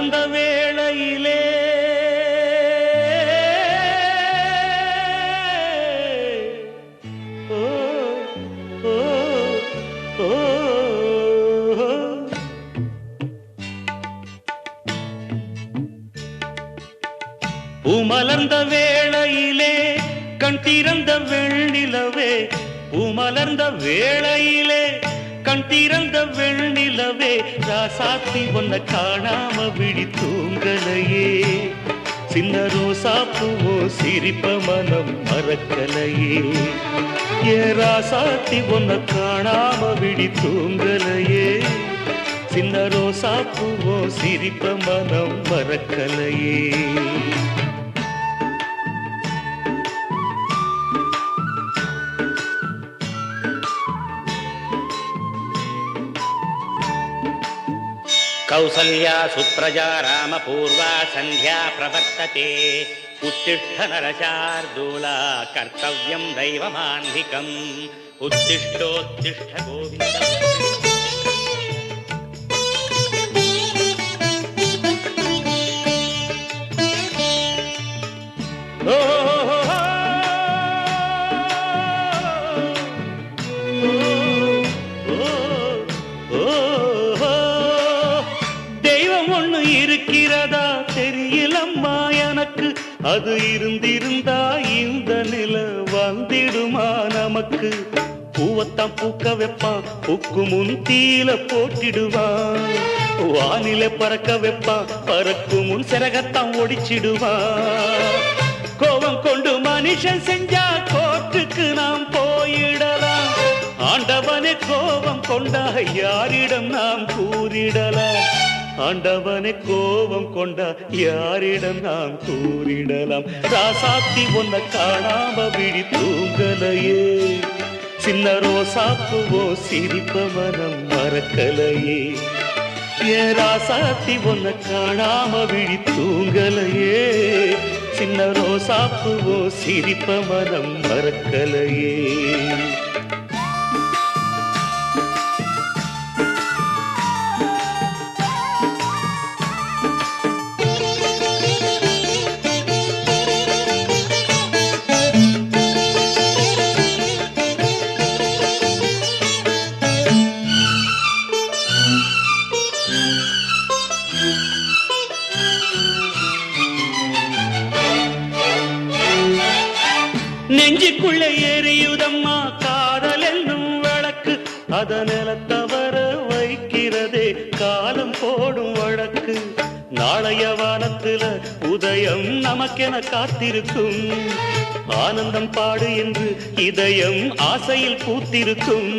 மலர்ந்த வேளையிலே பூமலர்ந்த வேளையிலே கண் திறந்த வெண்ணிலவே, பூமலர்ந்த வேளையிலே கண் திறந்த வெண்ணிலவே, ராசாத்தி ஒன்ன காணாம விழி தூங்கலையே, சின்ன ரோசா பூவோ சிரிப்ப மனம் மறக்கலையே, ஏ ராசாத்தி ஒன்ன காணாம விழி தூங்கலையே, சின்ன ரோசா பூவோ சிரிப்ப மனம் மறக்கலையே. कौसल्या सुप्रजा रामपूर्वा संध्या प्रवर्तते, उत्तिष्ठ नरशार्दूला कर्तव्यं दैवमान्धिकम्, उत्तिष्ठोत्तिष्ठ गोविन्द। இருக்கிறதா தெரியலம்மா எனக்கு, அது இருந்திருந்தா இந்த நில வந்திடுமா நமக்கு, பூவத்தான் பூக்க வைப்பான் பூக்கு முன் தீல போட்டிடுவான், வானில பறக்க வைப்பான் பறக்கு முன் சிறகத்தான் ஒடிச்சிடுவான், கோபம் கொண்டு மனுஷன் செஞ்சா கோர்ட்டுக்கு நாம் போயிடலாம், ஆண்டவனே கோபம் கொண்டா யாரிடம் நாம் கூறிடலாம், ஆண்டவனை கோபம் கொண்டா யாரிடம் நாம் கூறிடலாம், ராசாத்தி ஒன்ன காணாம விழி தூங்கலையே, சின்ன ரோசாப்புவோ சிரிப்ப மனம் மறக்கலையே, ஏ ராசாத்தி ஒன்ன காணாம விழி தூங்கலையே, சின்ன ரோசாப்புவோ சிரிப்ப மனம் மறக்கலையே. நெஞ்சுக்குள்ளே எரியுதம்மா காதல் என்னும் வழக்கு, அதனால தவற வைக்கிறதே காலம் போடும் வழக்கு, நாளைய வானத்துல உதயம் நமக்கென காத்திருக்கும், ஆனந்தம் பாடு என்று இதயம் ஆசையில் பூத்திருக்கும்,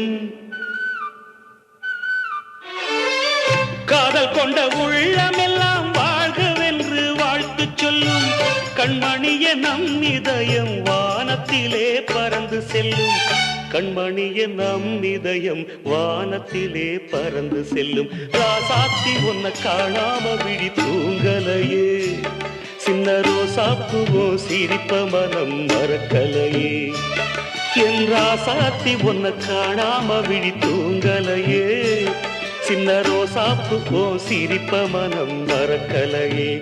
காதல் கொண்ட உள்ளமெல்லாம் வாழ்கவென்று வாழ்த்து சொல்லும், கண்மணிய நம் இதயம் வானத்திலே பறந்து செல்லும், கண்மணிய நம் இதயம் வானத்திலே பறந்து செல்லும், ராசாத்தி ஒன்ன காணாம விழி தூங்கலையே, சின்ன ரோசாப்புவோ சிரிப்ப மனம் மறக்கலையே, என் ராசாத்தி ஒன்ன காணாம விழி தூங்கலையே, சின்ன ரோசாப்புவோ சிரிப்ப மனம் மறக்கலையே.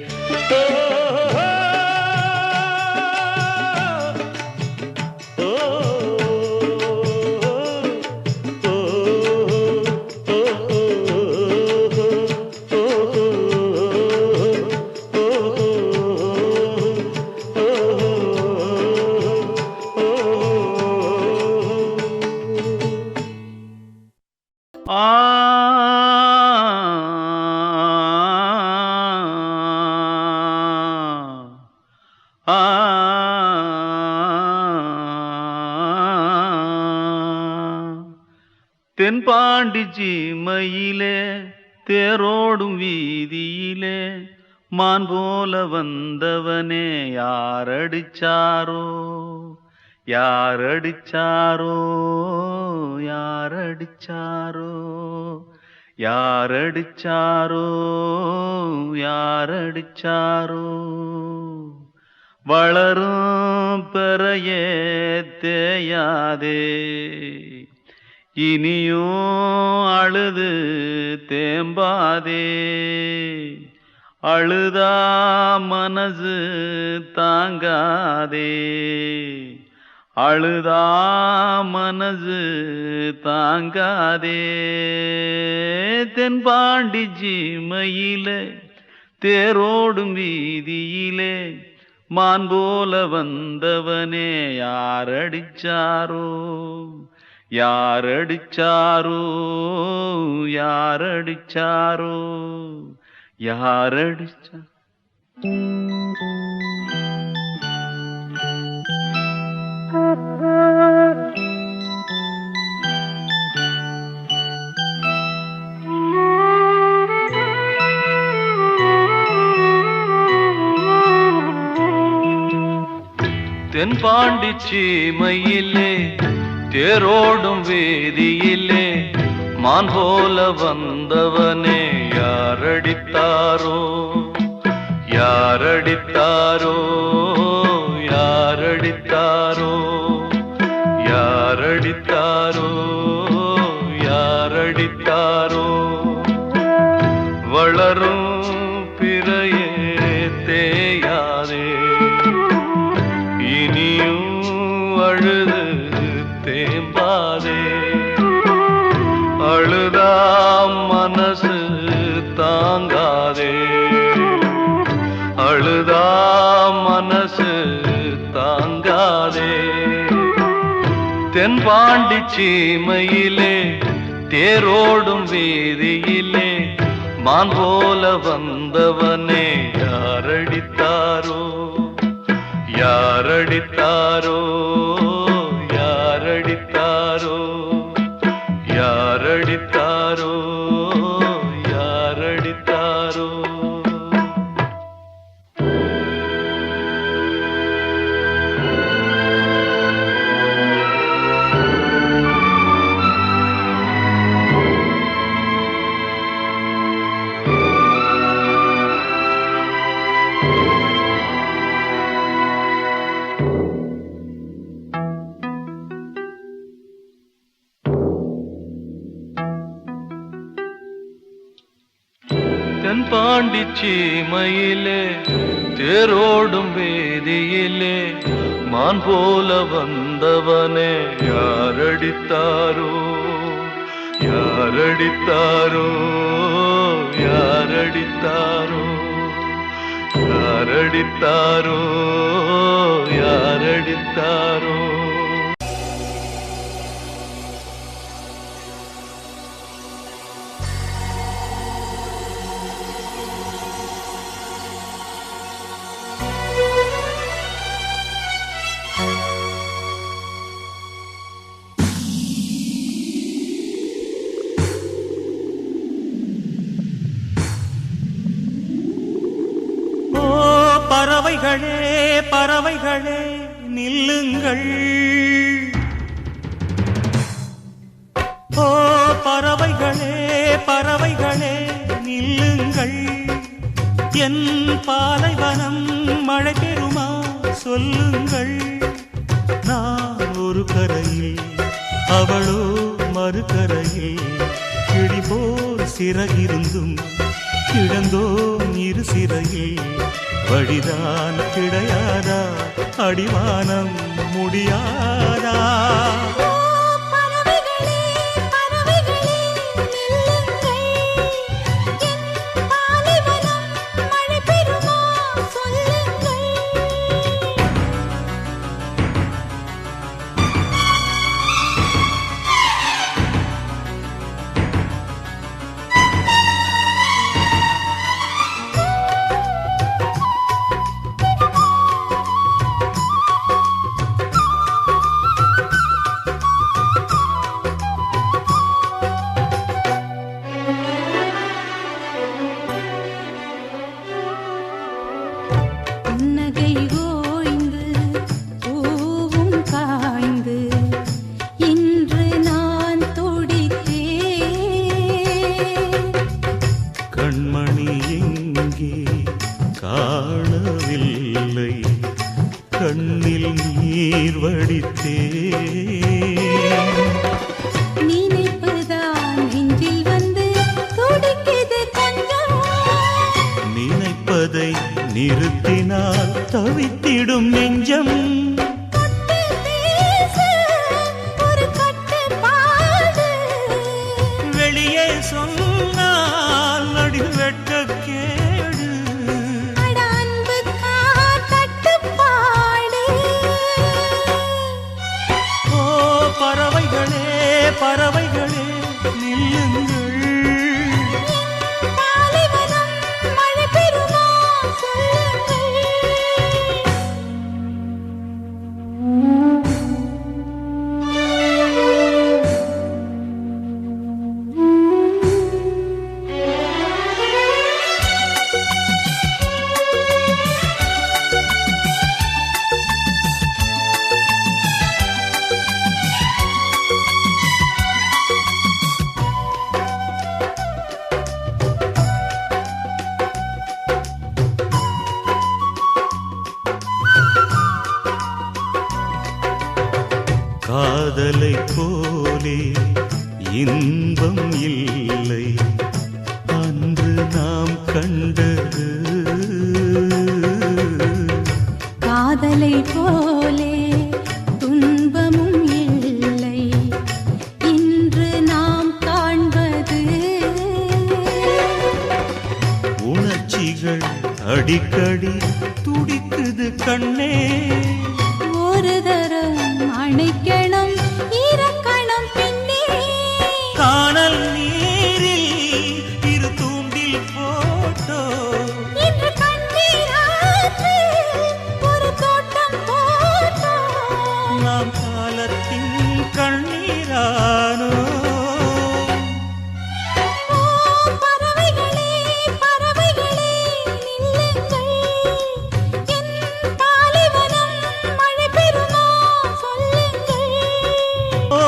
தென்பாண்டி சீமையிலே தேரோடும் வீதியிலே மான் போல வந்தவனே யாரடிச்சாரோ யாரடிச்சாரோ யாரடிச்சாரோ யாரடிச்சாரோ யாரடிச்சாரோ வளரும் பெறையே தேயாதே இனியும் அழுது தேம்பாதே அழுதா மனசு தாங்காதே, அழுதா மனசு தாங்காதே. தென்பாண்டி சீமையிலே தேரோடும் வீதியிலே மான் போல வந்தவனே யாரடிச்சாரோ, யாரடிச்சாரோ, யாரடிச்சாரோ, யாரடிச்சா. தென்பாண்டி சீமையிலே தேரோடும் வேதியிலே மான் போல வந்தவனே யாரடித்தாரோ, யாரடித்தாரோ, யாரடித்தாரோ, யாரடித்தாரோ, யாரடித்தாரோ. வளரும் பிறையே தேயாதே, இனியும் அழுது தேம்பாதே. அழுதா மனசு தாங்காதே, அழுதா மனசு தாங்காதே. தென்பாண்டி சீமையிலே தேரோடும் வீதியிலே மான் போல வந்தவனே யாரடித்தாரோ, யாரடித்தாரோ, யாரடித்தாரோ, யாரடித்தாரோ, யாரடித்தாரோ. தென்பாண்டி சீமையிலே தேரோடும் வேதியிலே மான் போல வந்தவனே யாரடித்தாரோ, யாரடித்தாரோ, யாரடித்தாரோ, யாரடித்தாரோ, யாரடித்தாரோ. பறவைகளே பறவைகளே நில்லுங்கள், ஓ பறவைகளே பறவைகளே நில்லுங்கள். என் பாலைவனம் மழை பெறுமா சொல்லுங்கள். நான் ஒரு கரையில் அவளோ மறுகரையில், கிளி போல் சிறகிருந்தும் கிடந்தோம் இரு சிறையில். வழிதான் கிடையாதா, அடிவானம் முடியாதா? நிறுத்தினால் தவித்திடும் நெஞ்சம். வெளியே சொன்னால் நடி வெட்ட கேடு. ஓ பறவைகளே பறவைகளே நில்லுங்கள். காதலை போலே இன்பம் இல்லை அன்று நாம் கண்டது. காதலை போலே துன்பமும் இல்லை இன்று நாம் காண்பது. உணர்ச்சிகள் அடிக்கடி துடிக்குது கண்ணே. ஒரு தரம் அணைக்கணும் இறக்கணும் பின்னே. காணல் நீரில் இரு தூண்டில் போட்டோ. இன்று கண்ணீராற்று ஒரு தோட்டம் போட்டோ. நாம் காலத்தின் கண்ணீரானோ. ஓ பறவைகளே பறவைகளே நில்லுங்கள். என் பாலைவனம் மழை பெறுமா சொல்லுங்கள். ஓ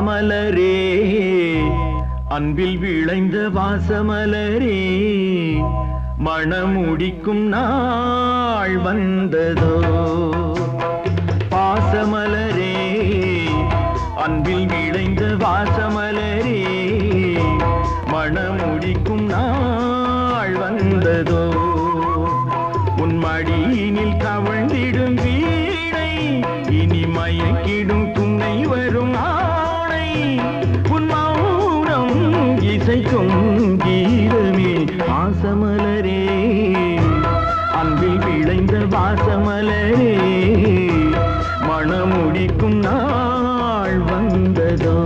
பாசமலரே அன்பில் விளைந்த வாசமலரே மணமுடிக்கும் நாள் வந்ததோ பாசமலரே அன்பில் விளைந்த வாசமலரே மணமுடிக்கும் நாள் வந்ததோ உன் மடியினில் தவழ்ந்திடும் வீணை இனி மயக்கிடும் துணை வரும் ஆணை உன் மௌனம் இசைக்கும் கீதமே வாசமலரே அன்பில் விளைந்த வாசமலரே மணமுடிக்கும் நாள் வந்ததோ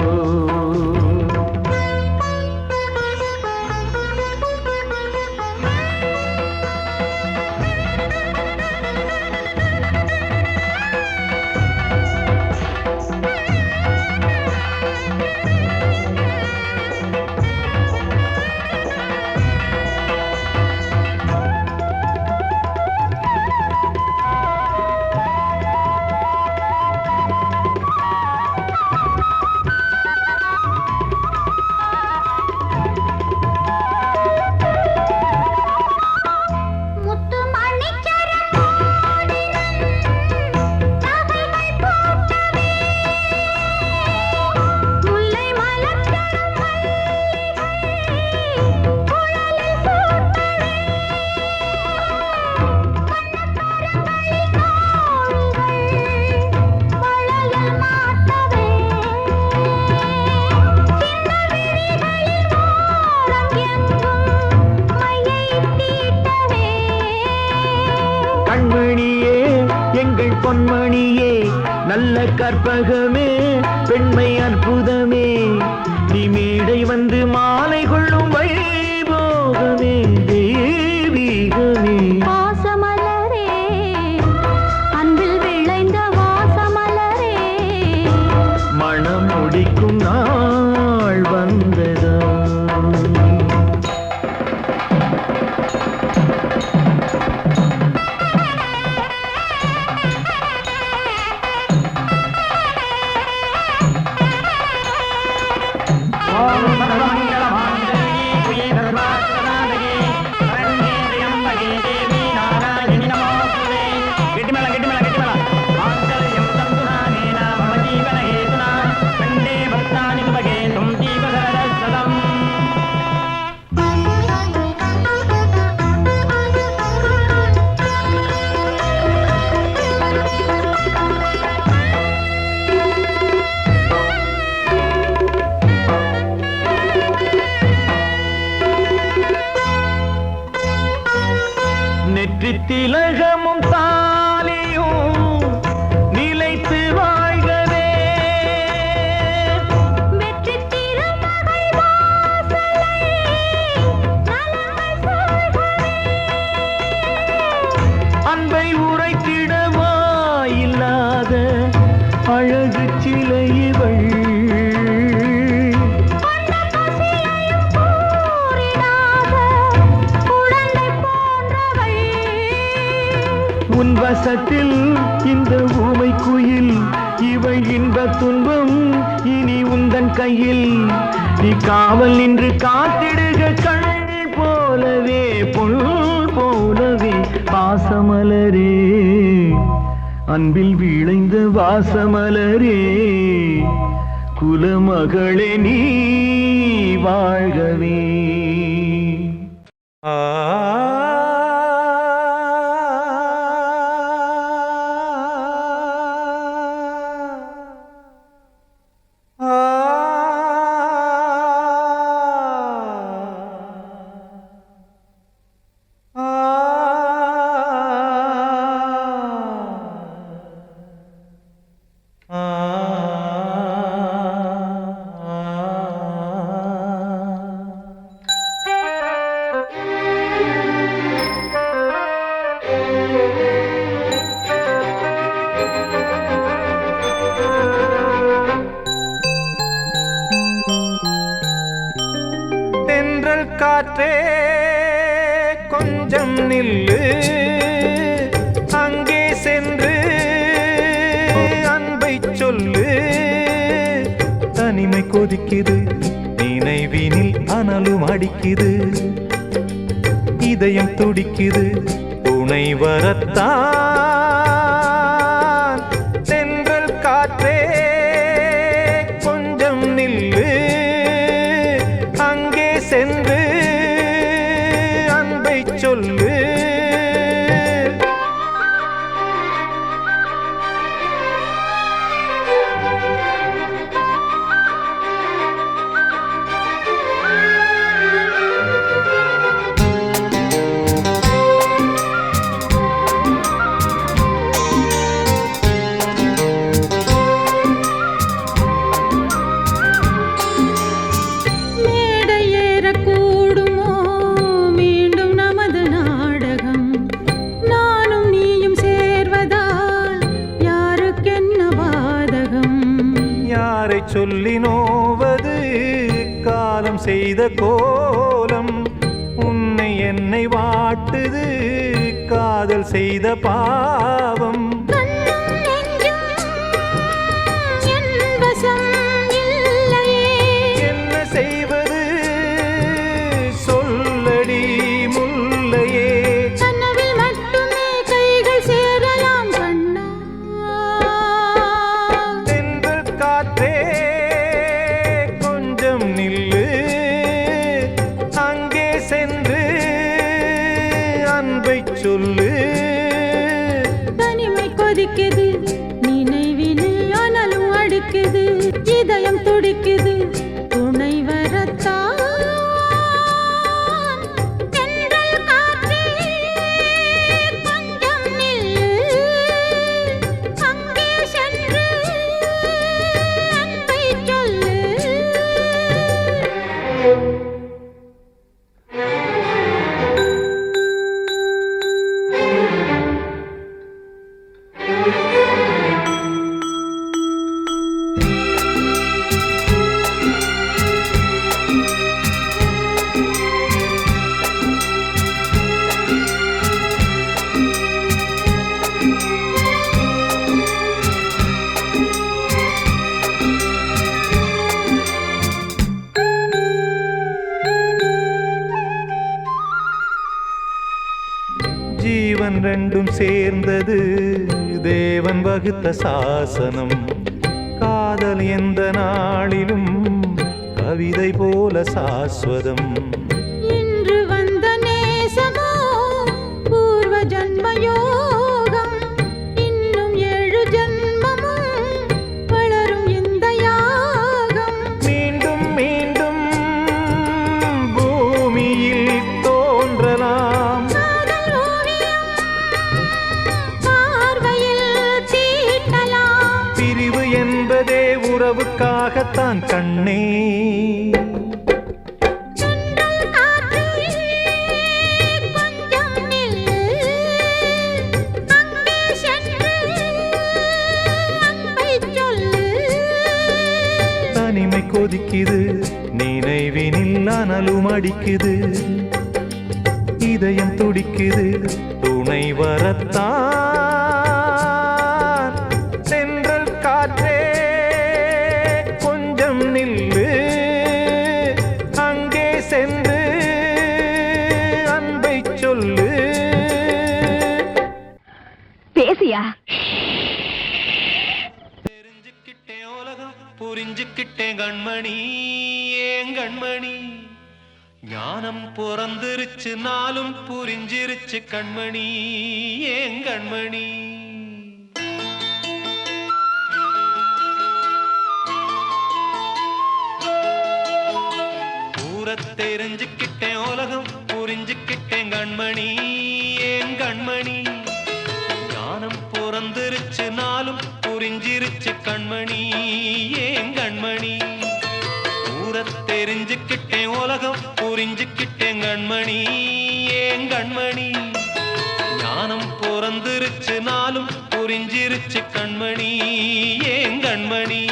பொன்மணியே நல்ல கற்பகமே பெண்மை அற்புதமே நீ மேடை வந்து மாலை கொள்ளும் வைபோகமே தெய்வீகமே வாசமலரே அன்பில் விளைந்த வாசமலரே மணம் முடிக்கும் நாள் வந்ததோ திலகமும் தாலியும் நிலைத்து வாழ்கவே வெற்றி திருமகள் வாசலை நலங்கள் சொல்கவே அன்பை உரைத்திடவா இல்லாத அழகு சிலை இவள் உன் வசத்தில் இந்த ஊமை குயில் இவள் இன்ப துன்பம் இனி உந்தன் கையில் நீ காவல் நின்று காத்திடுக கண் போலவே பொன் போலவே பாசமலரே அன்பில் விளைந்த வாசமலரே குலமகளே நீ வாழ்கவே காற்றே கொஞ்சம் நில்லு அங்கே சென்று அன்பை சொல்லு தனிமை கொதிக்குது நினைவினில் அனலும் அடிக்குது இதயம் துடிக்குது துணை வரத்தான் தென்றல் காற்றே கொஞ்சம் நில்லு அங்கே சென்று அன்பை சொல்லு சொல்லி நோவது காலம் செய்த கோலம் உன்னை என்னை வாட்டுது காதல் செய்த பாவம் என்ன செய்வது சொல்லடி முல்லையே கனவில் மட்டுமே கைகள் சேரலாம் கண்ணா தென்றல் காற்றே கொஞ்சம் நில்லு அங்கே சென்று அன்பை சொல்லு தனிமை கொதிக்குது நினைவினில் அனலும் அடிக்குது இதயம் துடிக்குது துணை வரத்தான் தென்றல் காற்றே கொஞ்சம் நில்லு அங்கே சென்று அன்பை சொல்லு ஜீவன் ரெண்டும் சேர்ந்தது தேவன் வகுத்த சாசனம் காதல் எந்த நாளிலும் கவிதை போல சாஸ்வதம் இன்று வந்த நேசமோ பூர்வ ஜன்ம யோகம் இன்னும் 7 ஜன்மமும் வளரும் இந்த யாகம் மீண்டும் மீண்டும் பூமியில் தோன்றலாம் காதல் ஓவியம் பார்வையில் தீட்டலாம் பிரிவு என்பதே உறவுக்காகத்தான் கண்ணே தென்றல் காற்றே கொஞ்சம் நில்லு அங்கே சென்று அன்பை சொல்லு தனிமை கொதிக்குது நினைவினில் அனலும் அடிக்குது இதயம் துடிக்குது துணை வரத்தான் தென்றல் காற்றே கொஞ்சம் நில்லு அங்கே சென்று அன்பை சொல்லு பேசியா தெரிஞ்சுக்கிட்டேன் உலகம் புரிஞ்சுக்கிட்டேன் கண்மணி ஏன் கண்மணி ஞானம் பிறந்திருச்சு நாளும் புரிஞ்சிருச்சு கண்மணி ஏன் கண்மணி தெரிஞ்சுக்கிட்டேன் உலகம் புரிஞ்சுக்கிட்டேன் கண்மணி ஏன் கண்மணி ஞானம் பிறந்திருச்சு நாளும் புரிஞ்சிருச்சு கண்மணி ஏன் கண்மணி தெரிஞ்சுக்கிட்டேன் உலகம் புரிஞ்சுக்கிட்டேன் கண்மணி ஏன் கண்மணி ஞானம் பிறந்திருச்சு நாளும் புரிஞ்சிருச்சு கண்மணி ஏன் கண்மணி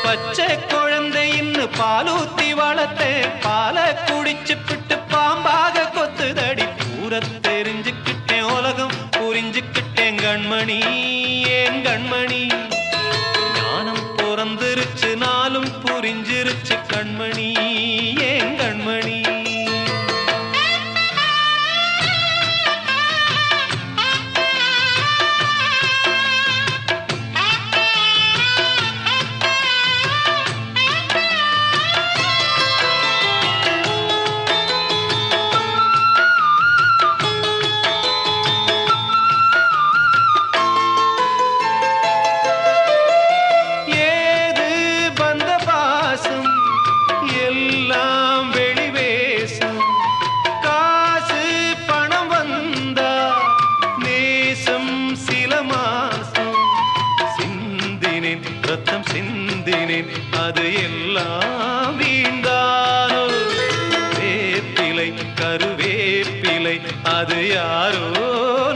பச்சை குழந்தை இன்னும் பாலூத்தி வளர்த்தேன் பாலை குடிச்சு பிட்டு பாம்பாக கொத்துதடி தெரிஞ்சுக்கிட்டேன் உலகம் புரிஞ்சுக்கிட்டேன் கண்மணி ஏன் கண்மணி ஞானம் பிறந்திருச்சு நாளும் புரிஞ்சு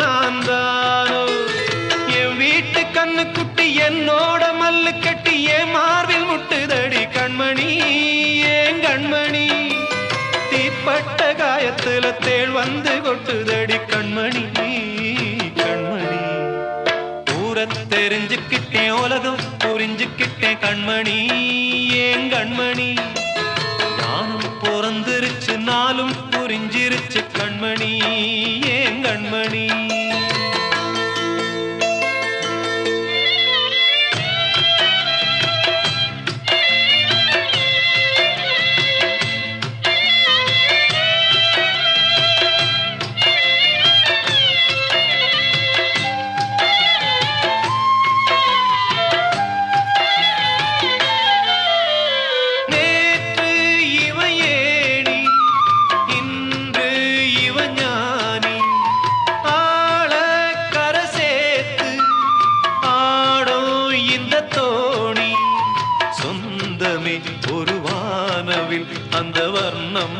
நான் தானோ என் வீட்டு கண்ணு குட்டி என்னோட மல்லு கட்டி என் மார்பில் முட்டுதடி கண்மணி ஏன் கண்மணி தீப்பட்ட காயத்துல தேள் வந்து கொட்டுதடி கண்மணி கண்மணி ஊரை தெரிஞ்சுக்கிட்டேன் உலகம் புரிஞ்சுக்கிட்டேன் கண்மணி ஏன் கண்மணி ஞானம் பிறந்திருச்சு நாளும் புரிஞ்சிருச்சு கண்மணி ஏன் கண்மணி ஒரு வானவில் அந்த வர்ணம்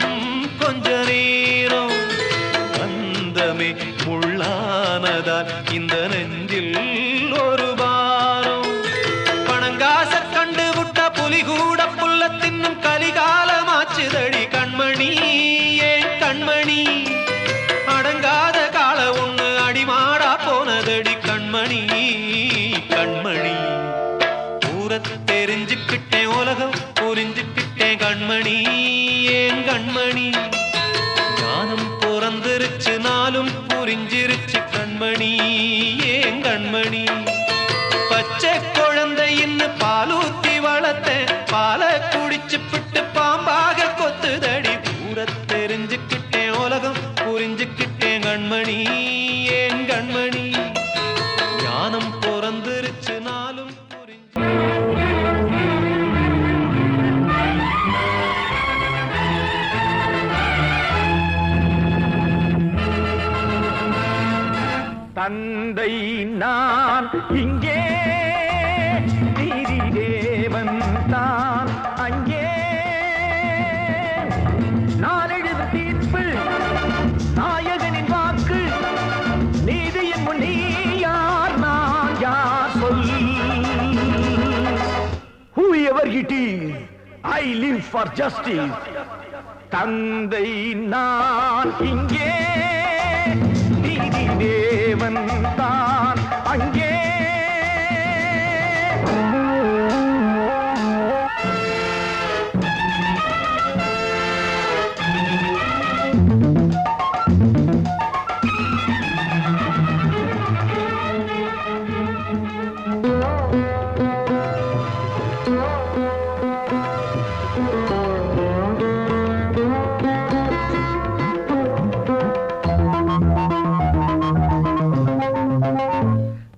கொஞ்ச நேரம் வந்தமே முள்ளானதால் இந்த நெஞ்சில் ஒரு பாரம் பணங்காச கண்டு விட்ட புலி கூட புல்ல தின்னும் கலிகாலமாச்சுதடி கண்மணி ஏன் கண்மணி அடங்காத கால ஒண்ணு அடிமாடா போனதடி கண்மணி கண்மணி ஊரை தெரிஞ்சுக்கிட்டேன் உலகம் புரிஞ்சுக்கிட்டேன் கண்மணி ஏன் கண்மணி ஞானம் பிறந்திருச்சு நாளும் புரிஞ்சிருச்சு கண்மணி ஏன் கண்மணி பச்சை குழந்தை இன்னும் பாலூத்தி வளர்த்தேன் பாலை குடிச்சு பிட்டு பாம்பாக கொத்துதடி ஊரை தெரிஞ்சுக்கிட்டேன் உலகம் புரிஞ்சுக்கிட்டேன் கண்மணி ஏன் கண்மணி ஞானம் பிறந்திருச்சு நாளும் தந்தை நான் இங்கே நீதி தேவன் தான் அங்கே நான் எழுதும் தீர்ப்பு நாயகனின் வாக்கு நீதியின் முன் நீ யார் நான் யார் சொல் whoever it is I live for justice தந்தை நான் இங்கே நீதி தேவன் தான் அங்கே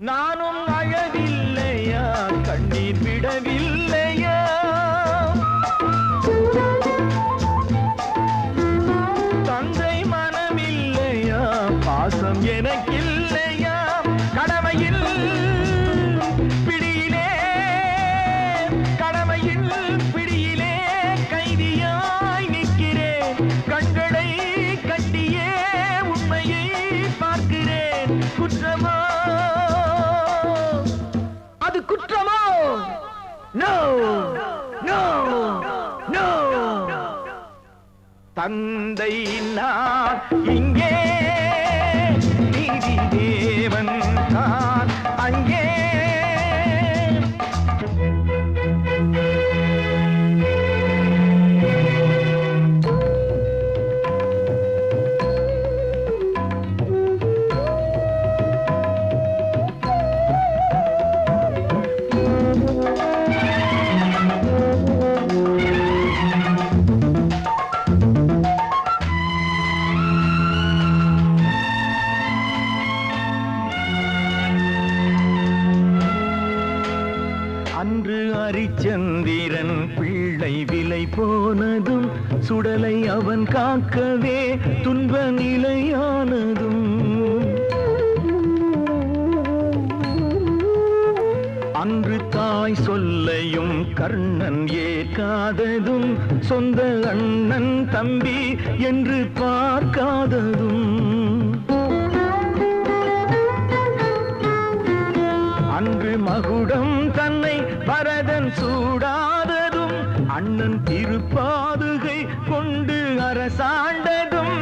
நானும் அழவில்லையா கண்ணீர் விடவில்லையா தந்தை மனமில்லையா பாசம் எனக்கில்லையா கடமையில் பிடியிலே கடமையில் பிடியிலே கைதியாய் நிற்கிறேன் கண்களை கட்டியே உண்மையை பார்க்கிறேன் குற்றமா அது குற்றமோ நோ நோ நோ தந்தை நான் இங்கே நீதி தேவன் நான் அங்கே அன்று அரிச்சந்திரன் பிள்ளை விலை போனதும் சுடலை அவன் காக்கவே துன்ப நிலையானதும் அன்று தாய் சொல்லையும் கர்ணன் ஏற்காததும் சொந்த அண்ணன் தம்பி என்று பார்க்காததும் மகுடம் தன்னை பரதன் சூடாததும் அண்ணன் திருப்பாதுகை கொண்டு அரசாண்டதும்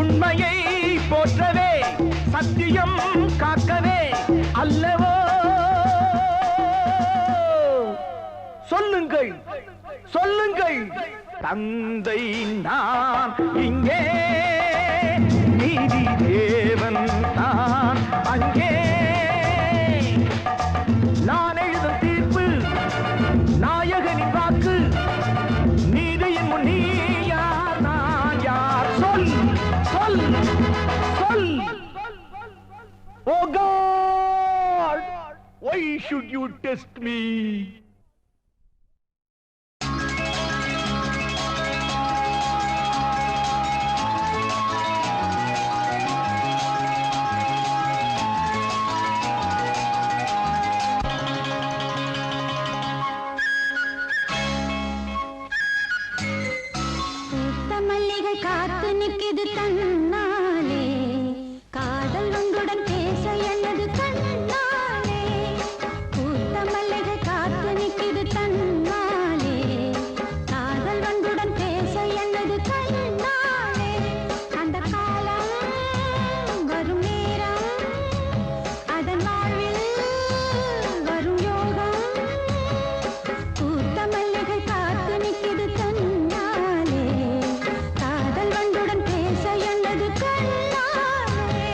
உண்மையை போற்றவே சத்தியம் காக்கவே அல்லவோ சொல்லுங்கள் சொல்லுங்கள் தந்தை நான் இங்கே நீதி தேவன் நான் அங்கே நான் எழுதும் தீர்ப்பு நாயகனின் வாக்கு நீதியின் முன் நீ யார் நான் யார் சொல் சொல் சொல் ஓ God why should you test me காத்து நிற்குது தன்னாலே காதல் ஒன்றுடன் பேச என்னது கண்ணாலே பூத்த மல்லிகை காத்து நிற்குது தன்னாலே காதல் ஒன்றுடன் பேச என்னது கண்ணாலே அந்த காலம் வரும் நேரம் அதன் வாழ்வில் வரும் யோகம் பூத்த மல்லிகை காத்து நிற்குது தன்னாலே பேச என்னது கண்ணாலே